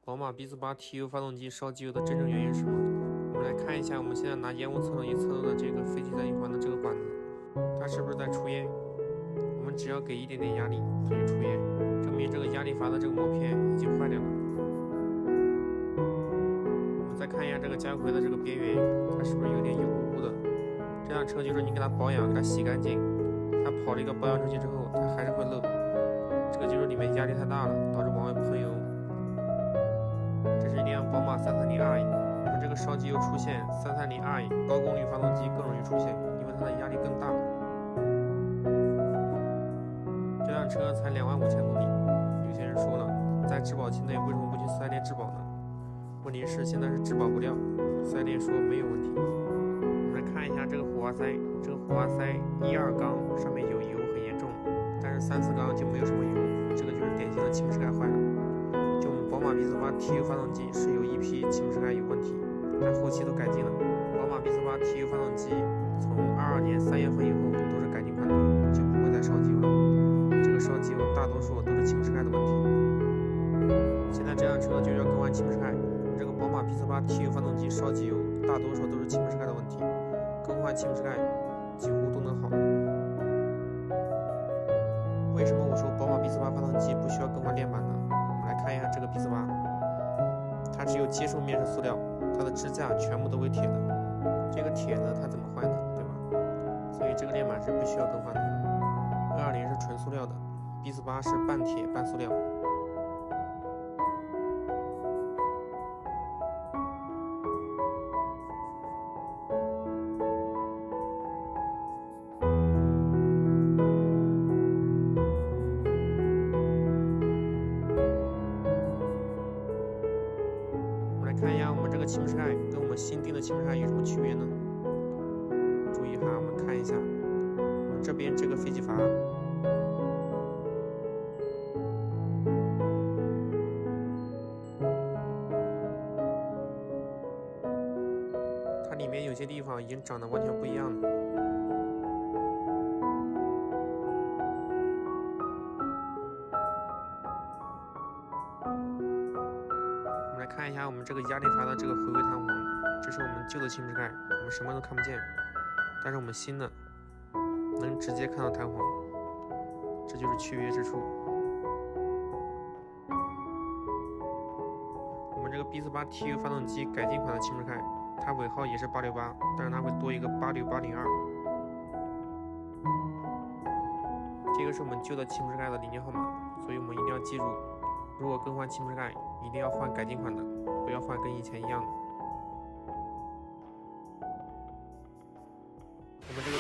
宝马 B48 TU 发动机烧机油的真正原因是什么？我们来看一下我们现在拿烟雾测冷仪测到的这个废气单循环的这个管子，它是不是在出烟？我们只要给一点点压力，它就出烟，证明这个压力阀的这个膜片已经坏掉了。我们再看一下这个加油回的这个边缘，它是不是有点油乎乎的？这辆车就是你给它保养，给它洗干净，它跑了一个保养周期之后，它还是会漏。这个就是里面压力太大了，导致往外喷油。这是一辆宝马 330i， 我们这个烧机油出现 330i 高功率发动机更容易出现，因为它的压力更大。这辆车才25000公里，有些人说了，在质保期内为什么不去4S店质保呢？问题是现在是质保不了，4S店说没有问题。我们来看一下这个火花塞，这个火花塞1、2缸上面有油很严重，但是3、4缸就没有什么油，这个就是典型的气门室盖坏了。就我们宝马 B48 TU 发动机是有一批气门室盖有问题，但后期都改进了。宝马 B48 TU 发动机从22年3月份以后都是改进款的，就不会再烧机油了。这个烧机油大多数都是气门室盖的问题。现在这辆车就要更换气门室盖，这个宝马 B48 TU 发动机烧机油大多数都是气门室盖的问题，更换气门室盖几乎都能好。为什么我说宝马 B48 发动机不需要更换链板呢？我们来看一下这个 B48， 它只有接触面是塑料，它的支架全部都为铁的。这个铁呢，它怎么换呢？对吧？所以这个链板是不需要更换的。220是纯塑料的， B48 是半铁半塑料。看一下我们这个气门室盖跟我们新定的气门室盖有什么区别呢？注意哈，我们看一下，我们这边这个废气阀，它里面有些地方已经长得完全不一样了。看一下我们这个压力阀的这个回归弹簧，这是我们旧的气门室盖，我们什么都看不见，但是我们新的能直接看到弹簧，这就是区别之处。我们这个 B48 TU 发动机改进款的气门室盖，它尾号也是868，但是它会多一个86802。这个是我们旧的气门室盖的零件号码，所以我们一定要记住，如果更换气门室盖，一定要换改进款的，不要换跟以前一样的。我们这个